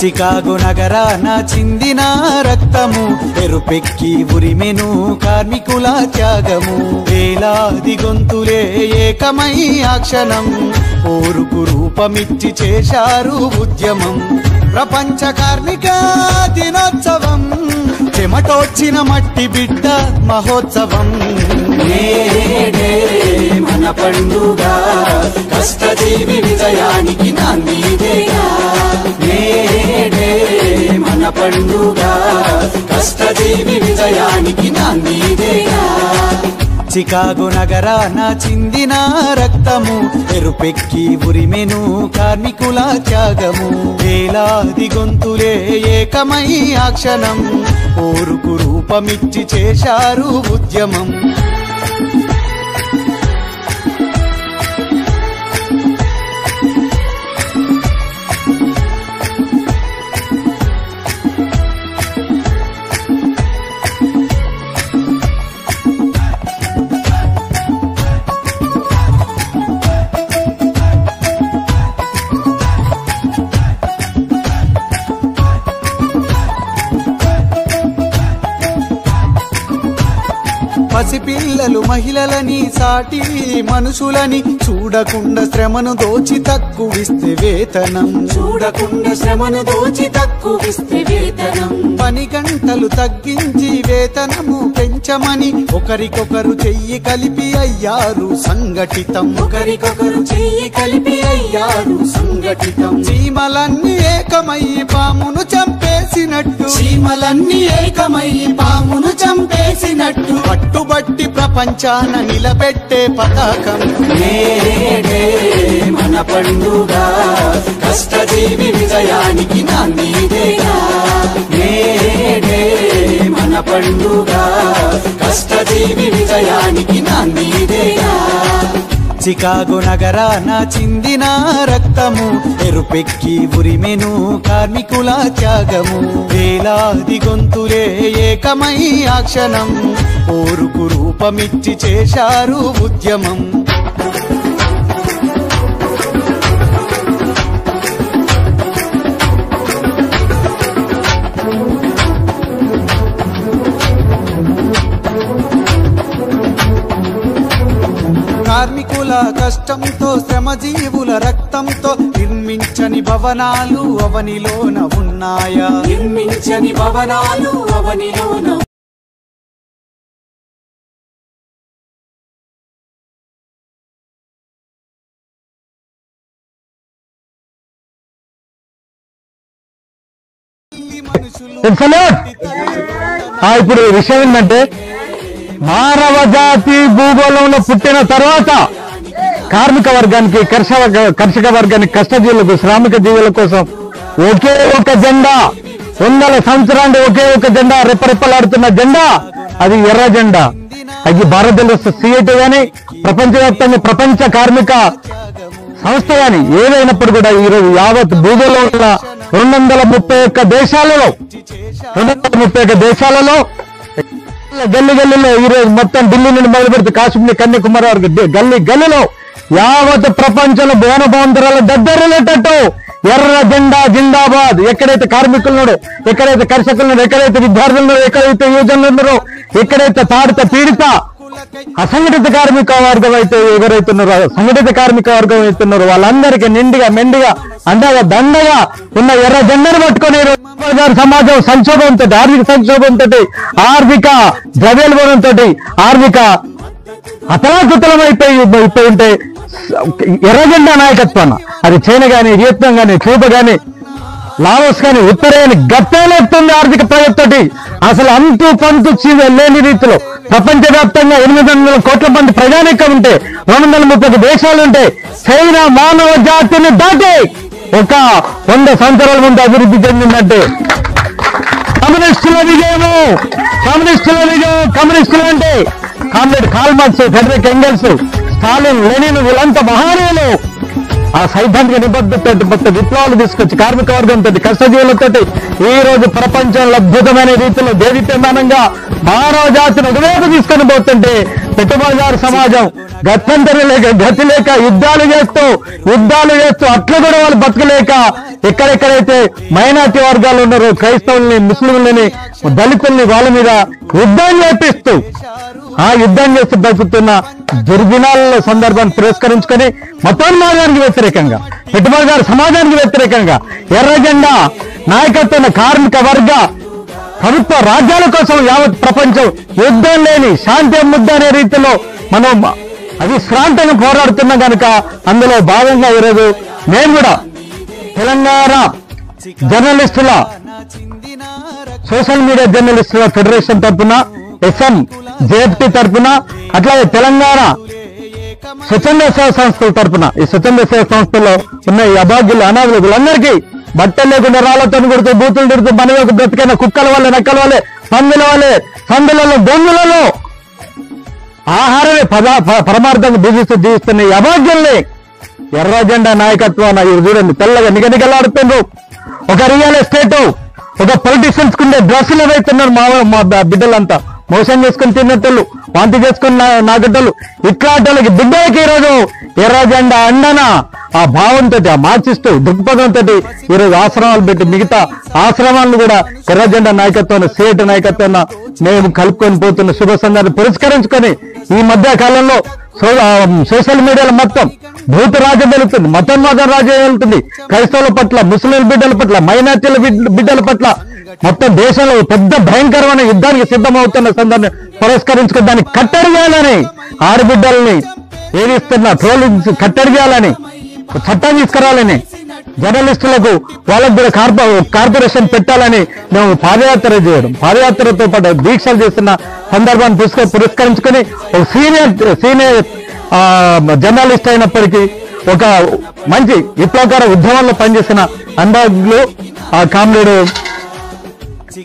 Chicago నగరాన చిందిన రక్తము ఎరుపెక్కి ఉరిమెను కార్మికుల త్యాగము వేలాది గొంతులే ఏకమై ఆ క్షణం పోరుకు రూపమిచ్చి చేశారు ఉద్యమం ప్రపంచ కార్మిక దినోత్సవం చెమటోచిన మట్టి బిడ్డ మహోత్సవం నేడే మన పండుగ కష్టజీవి విజయానికి నాందిదేగా నేడే మన పండుగ కష్టజీవి విజయానికి నాందిదేగా చికాగో నగరాన చిందిన రక్తము ఎరుపెక్కి ఉరిమెను కార్మికుల త్యాగము వేలాది గొంతులే ఏకమై ఆ క్షణం పోరుకు రూపమిచ్చి చేశారు ఉద్యమం పసిపిల్లలు మహిళలని సాటి మనుషులని చూడకుండా శ్రమను దోచి తక్కువిస్తే వేతనం చూడకుండా శ్రమను దోచి తక్కువిస్తే వేతనం పని గంటలు తగ్గించి వేతనము పెంచమని ఒకరికొకరు చెయ్యి కలిపి అయ్యారు సంఘటితం ఒకరికొకరు చెయ్యి కలిపి అయ్యారు సంఘటితం చీమలన్నీ ఏకమయ్యి పామును చంపేసినట్టు చీమలన్నీ ఏకమయ్యి పామును చంపేసినట్టు పట్టుబట్టి ప్రపంచాన నిలబెట్టే పతాకం నేడే మన పండుగ కష్టజీవి విజయానికి నాందిదేగా నేడే మన పండుగ కష్టజీవి విజయానికి నాందిదేగా చికాగో నగరాన చిందిన రక్తము ఎరుపెక్కి ఉరిమెను కార్మికుల త్యాగము వేలాది గొంతులే ఏకమై ఆ క్షణం పోరుకు రూపమిచ్చి చేశారు ఉద్యమం కార్మికుల కష్టంతో శ్రమజీవుల రక్తంతో నిర్మించని భవనాలు అవనిలోన ఉన్నాయా నిర్మించని భవనాలు అవనిలోన ఇప్పుడు విషయం ఏంటంటే మానవ జాతి భూగోళంలో పుట్టిన తర్వాత కార్మిక వర్గానికి కర్షక వర్గానికి కష్టజీవులకు శ్రామిక జీవుల కోసం ఒకే ఒక జెండా 100 సంవత్సరాలు ఒకే ఒక జెండా రెప్పరెప్పలాడుతున్న జెండా అది ఎర్ర జెండా అది భారతదేశ సిఐటి గాని ప్రపంచవ్యాప్తంగా ప్రపంచ కార్మిక సంస్థ గాని ఏదైనప్పుడు కూడా ఈరోజు యావత్ భూగోళంలో 231 దేశాలలో గల్లీ గల్లీలో ఈరోజు మొత్తం ఢిల్లీ నుండి మొదలు పెడితే కాశ్మీర్ కన్యాకుమారి వరకు గల్లీలో యావత్ ప్రపంచంలో భువన భవంతరాల దగ్గరలేటట్టు ఎర్ర జెండా జిందాబాద్ ఎక్కడైతే కార్మికులున్నారో ఎక్కడైతే కర్షకులున్నారో ఎక్కడైతే విద్యార్థులున్నారో ఎక్కడైతే యువజనులు ఉన్నారో ఎక్కడైతే తాడిత పీడిత అసంఘటిత కార్మిక వర్గం అయితే ఎవరైతే ఉన్నారో సంఘటిత కార్మిక వర్గం అవుతున్నారో వాళ్ళందరికీ నిండిగా మెండిగా అండగా దండగా ఉన్న ఎర్ర జెండాను పట్టుకుని సమాజం సంక్షోభంతో ఆర్థిక సంక్షోభంతో ఆర్థిక ద్రవ్యోల్బణంతో ఆర్థిక అతలాకుతలం అయిపోయి ఉంటే ఎర్ర జెండా నాయకత్వాన్ని అది చైనా గాని వియత్నాం గాని క్యూబా గాని లావోస్ గాని ఉత్తరేని గట్టేలేస్తుంది ఆర్థిక ప్రగతితోటి అసలు అంతు పంతు లేని రీతిలో ప్రపంచవ్యాప్తంగా 800 కోట్ల మంది ప్రజానీకం ఉంటే 230 దేశాలుంటే చైనా మానవ జాతిని దాటి ఒక 100 సంవత్సరాల ముందు అభివృద్ధి చెందిందంటే కమ్యూనిస్టుల విజయము కమ్యూనిస్టులు అంటే comrade Karl Marx Friedrich Engels Stalin Lenin వీళ్ళంతా మహానీయులు ఆ సైద్ధాంతిక నిబద్ధతతో విప్లవాలు తీసుకొచ్చి కార్మిక వర్గంతో కష్టజీవులతో ఈ రోజు ప్రపంచంలో అద్భుతమైన రీతిలో దేదీప్యమానంగా మానవ జాతిని ఒకవైపు తీసుకొని పోతుంటే పెట్టుబడిదారు సమాజం గత్యంతరం లేక గతి లేక యుద్ధాలు చేస్తూ అట్లా కూడా వాళ్ళు బతకలేక ఎక్కడెక్కడైతే మైనార్టీ వర్గాలు ఉన్నారో క్రైస్తవుల్ని, ముస్లింలని, దళితుల్ని వాళ్ళ మీద యుద్ధం చేపిస్తూ యుద్ధం చేస్తూ బతుకుతున్న దుర్దినాల సందర్భాన్ని పురస్కరించుకొని మతోన్మాదానికి వ్యతిరేకంగా, పెట్టుబడిదారు సమాజానికి వ్యతిరేకంగా ఎర్ర జెండా నాయకత్వం కార్మిక వర్గ ప్రభుత్వ రాజ్యాల కోసం యావత్ ప్రపంచం యుద్ధం లేని శాంతి ముద్ద అనే రీతిలో మనం అవిశ్రాంతంగా పోరాడుతున్నాం కనుక అందులో భాగంగా ఈరోజు నేను కూడా తెలంగాణ జర్నలిస్టుల సోషల్ మీడియా జర్నలిస్టుల ఫెడరేషన్ తరఫున SMJFT తరఫున అట్లాగే తెలంగాణ స్వచ్ఛంద సేవ సంస్థల తరఫున ఈ స్వచ్ఛంద సేవ సంస్థల్లో ఉన్న ఈ అభాగ్యులు అనాథులు వీళ్ళందరికీ బట్టలు లేకుండా రాళ్లతో కొడుతూ బూతులు తిడుతూ మన యొక్క బ్రతికైన కుక్కల వల్లే, నక్కల వల్లే, పందుల వల్లే, సందులలో, దొంగలలో ఆహారమే పరమార్థంగా జీవిస్తున్న ఈ అభాగ్యుల్ని ఎర్ర జెండా నాయకత్వాన ఇది చూడండి తెల్లగా నిగనిగలాడుతుండ్రు. ఒక రియల్ ఎస్టేట్, ఒక పొలిటీషియన్స్ కుండే డ్రెస్సులు వేస్తున్నారు మా బిడ్డలంతా మోసం చేసుకుని తిన్నట్టలు, వాంతి చేసుకుని నాగట్టలు, ఇట్లాంటి బిడ్డలకి ఈరోజు ఎర్ర జెండా అండన ఆ భావంతో, ఆ మార్చిస్తూ దృక్పథంతో ఈరోజు ఆశ్రమాలు పెట్టి మిగతా ఆశ్రమాలను కూడా ఎర్ర జెండా నాయకత్వాన్ని, సేటు నాయకత్వాన్ని మేము కలుపుకొని పోతున్న శుభ సందర్భాన్ని పురస్కరించుకొని ఈ మధ్య కాలంలో సోషల్ మీడియాలో మొత్తం భూత రాజ్యం వెళుతుంది, మతోన్మాదం రాజ్యం వెళుతుంది. క్రైస్తవుల పట్ల, ముస్లిం బిడ్డల పట్ల, మైనార్టీల బిడ్డల పట్ల మొత్తం దేశంలో పెద్ద భయంకరమైన యుద్ధానికి సిద్ధమవుతున్న సందర్భాన్ని పురస్కరించుకుని దాన్ని కట్టడి చేయాలని, ఆడబిడ్డల్ని ఏదిస్తున్న ట్రోలింగ్స్ కట్టడి చేయాలని, చట్టం తీసుకురావాలని, జర్నలిస్టులకు వాళ్ళకు కూడా కార్పొరేషన్ పెట్టాలని మేము పాదయాత్ర చేయడం, పాదయాత్రతో పాటు దీక్షలు చేస్తున్న సందర్భాన్ని పురస్కరించుకొని ఒక సీనియర్ జర్నలిస్ట్ అయినప్పటికీ ఒక మంచి విప్లవకార ఉద్యమంలో పనిచేసిన అనుభవజ్ఞులు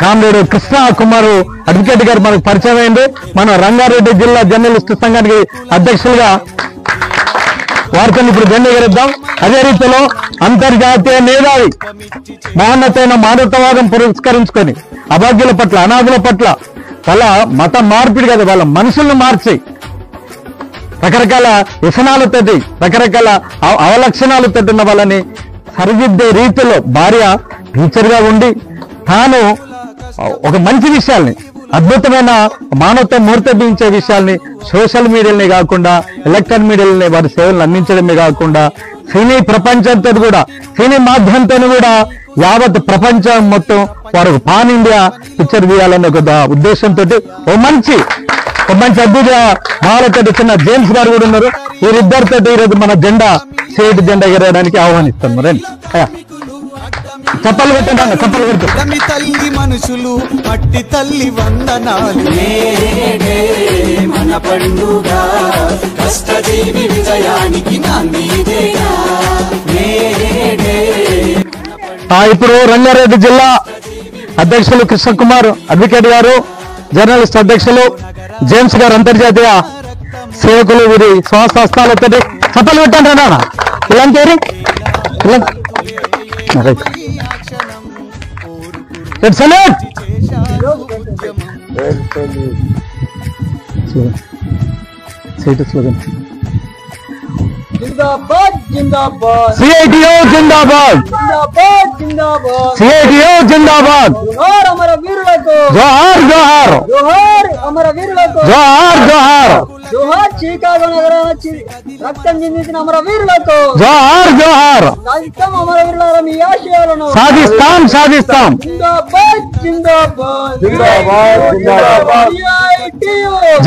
కామ్రేడు కృష్ణ కుమార్ అడ్వకేట్ గారు మనకు పరిచయం అయింది. మన రంగారెడ్డి జిల్లా జర్నలిస్టు సంఘానికి అధ్యక్షులుగా వారితో ఇప్పుడు జెండా ఎగరేద్దాం. అదే రీతిలో అంతర్జాతీయ మేధావి మహోన్నతమైన మానవతావాదం పురస్కరించుకొని అభాగ్యుల పట్ల, అనాథుల పట్ల వాళ్ళ మత మార్పిడి కదా, వాళ్ళ మనుషులను మార్చి రకరకాల వ్యసనాలతోటి, రకరకాల అవలక్షణాలతో ఉన్న వాళ్ళని సరిదిద్దే రీతిలో భార్య టీచర్గా ఉండి తాను ఒక మంచి విషయాల్ని, అద్భుతమైన మానవత్వం మూర్తించే విషయాల్ని సోషల్ మీడియాలనే కాకుండా ఎలక్ట్రానిక్ మీడియాలని వారి సేవలను అందించడమే కాకుండా సినీ ప్రపంచంతో కూడా, సినీ మాధ్యమంతో కూడా యావత్ ప్రపంచం మొత్తం వారు పాన్ ఇండియా పిక్చర్ తీయాలనే ఒక ఉద్దేశంతో ఓ మంచి అద్భుత భావాలతో చిన్న జేమ్స్ గారు కూడా ఉన్నారు. వీరిద్దరితో ఈరోజు మన జెండా సేటు జెండా ఎగరడానికి ఆహ్వానిస్తాం. రండి చప్పలు పెట్టండి, చప్పలు పెట్టండి. తల్లి మనుషులు మట్టి తల్లి వందనాలు, మన పండుగ కష్టజీవి విజయానికి నాందిదేగా. ఇప్పుడు రంగారెడ్డి జిల్లా అధ్యక్షులు కృష్ణకుమార్ అడ్వకేట్ గారు, జర్నలిస్ట్ అధ్యక్షులు జేమ్స్ గారు, అంతర్జాతీయ సేవకులు, వీరి స్వహస్తాలతో చప్పలు పెట్టండి నాన్న. ఇలాంటి जिंदाबाद जिंदाबाद CITO जिंदाबाद जिंदाबाद जिंदाबाद CITO जिंदाबाद जोहार हमारा वीरुలకు जोहार जोहार जोहार हमारा वीरुలకు जोहार जोहार जोहार చికాగో నగరాన రక్తం చిందించిన हमारा वीरुలకు जोहार जोहार సాధిస్తాం हमारा वीరులారా మీ ఆశయాలను సాధిస్తాం సాధిస్తాం जिंदाबाद जिंदाबाद जिंदाबाद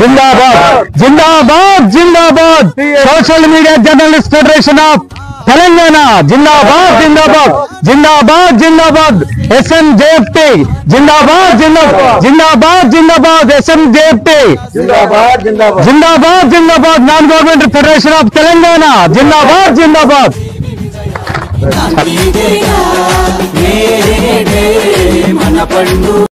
जिंदाबाद जिंदाबाद जिंदाबाद जिंदाबाद social media journalist federation of Telangana जिंदाबाद जिंदाबाद जिंदाबाद जिंदाबाद SMJFT जिंदाबाद जिंदाबाद जिंदाबाद जिंदाबाद SMJFT जिंदाबाद जिंदाबाद जिंदाबाद जिंदाबाद non government federation of Telangana जिंदाबाद जिंदाबाद నాందిదేగా. మన పండుగ